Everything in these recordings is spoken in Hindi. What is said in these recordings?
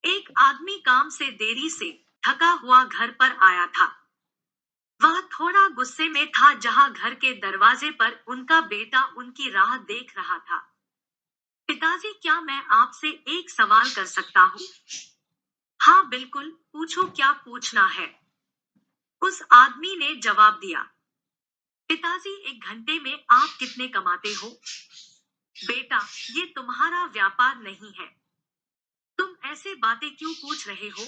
एक आदमी काम से देरी से थका हुआ घर पर आया था। वह थोड़ा गुस्से में था जहां घर के दरवाजे पर उनका बेटा उनकी राह देख रहा था। पिताजी, क्या मैं आपसे एक सवाल कर सकता हूँ? हाँ बिल्कुल, पूछो, क्या पूछना है? उस आदमी ने जवाब दिया। पिताजी, एक घंटे में आप कितने कमाते हो? बेटा, ये तुम्हारा व्यापार नहीं है। तुम ऐसे बातें क्यों पूछ रहे हो?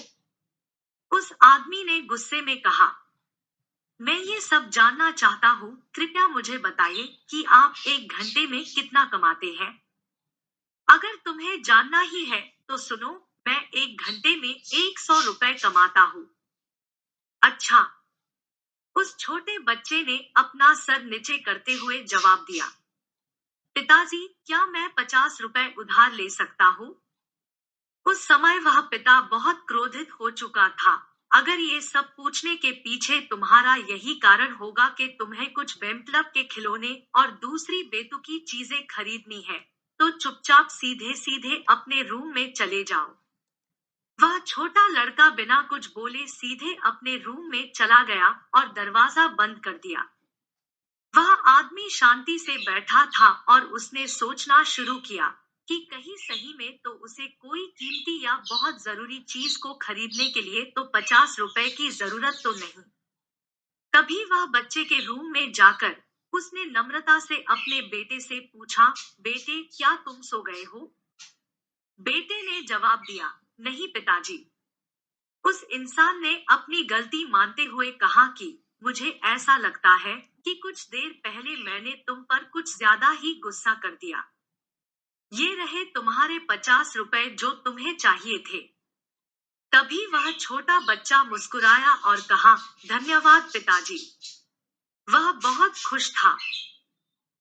उस आदमी ने गुस्से में कहा। मैं ये सब जानना चाहता हूँ, कृपया मुझे बताइए कि आप एक घंटे में कितना कमाते हैं। अगर तुम्हें जानना ही है तो सुनो, मैं एक घंटे में 100 रुपए कमाता हूँ। अच्छा, उस छोटे बच्चे ने अपना सर नीचे करते हुए जवाब दिया। पिताजी, क्या मैं 50 रुपए उधार ले सकता हूँ? उस समय वह पिता बहुत क्रोधित हो चुका था। अगर ये सब पूछने के पीछे तुम्हारा यही कारण होगा कि तुम्हें कुछ बेमतलब के खिलौने और दूसरी बेतुकी चीजें खरीदनी है, तो चुपचाप सीधे सीधे अपने रूम में चले जाओ। वह छोटा लड़का बिना कुछ बोले सीधे अपने रूम में चला गया और दरवाजा बंद कर दिया। वह आदमी शांति से बैठा था और उसने सोचना शुरू किया कि कहीं सही में तो उसे कोई कीमती या बहुत जरूरी चीज को खरीदने के लिए तो 50 रुपए की जरूरत तो नहीं। तभी वह बच्चे के रूम में जाकर उसने नम्रता से अपने बेटे से पूछा, बेटे, क्या तुम सो गए हो? बेटे ने जवाब दिया, नहीं पिताजी। उस इंसान ने अपनी गलती मानते हुए कहा कि मुझे ऐसा लगता है कि कुछ देर पहले मैंने तुम पर कुछ ज्यादा ही गुस्सा कर दिया। ये रहे तुम्हारे 50 रुपए जो तुम्हें चाहिए थे। तभी वह छोटा बच्चा मुस्कुराया और कहा, धन्यवाद पिताजी। वह बहुत खुश था।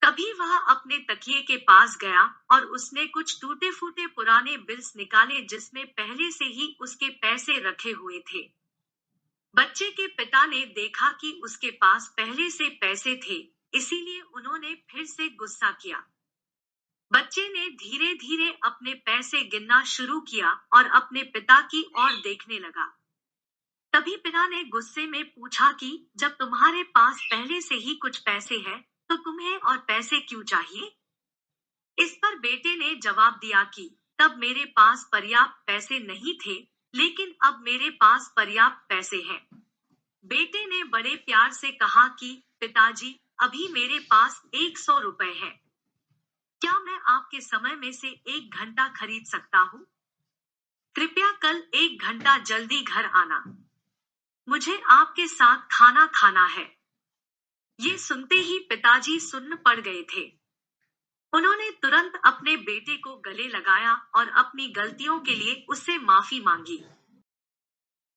तभी वह अपने तकिए के पास गया और उसने कुछ टूटे फूटे पुराने बिल्स निकाले जिसमें पहले से ही उसके पैसे रखे हुए थे। बच्चे के पिता ने देखा कि उसके पास पहले से पैसे थे, इसीलिए उन्होंने फिर से गुस्सा किया। बच्चे ने धीरे धीरे अपने पैसे गिनना शुरू किया और अपने पिता की ओर देखने लगा। तभी पिता ने गुस्से में पूछा कि जब तुम्हारे पास पहले से ही कुछ पैसे हैं, तो तुम्हें और पैसे क्यों चाहिए? इस पर बेटे ने जवाब दिया कि तब मेरे पास पर्याप्त पैसे नहीं थे, लेकिन अब मेरे पास पर्याप्त पैसे हैं। बेटे ने बड़े प्यार से कहा कि पिताजी, अभी मेरे पास 100 रुपए है। क्या मैं आपके समय में से 1 घंटा खरीद सकता हूँ? कृपया कल 1 घंटा जल्दी घर आना। मुझे आपके साथ खाना खाना है। ये सुनते ही पिताजी सुन्न पड़ गए थे। उन्होंने तुरंत अपने बेटे को गले लगाया और अपनी गलतियों के लिए उससे माफी मांगी।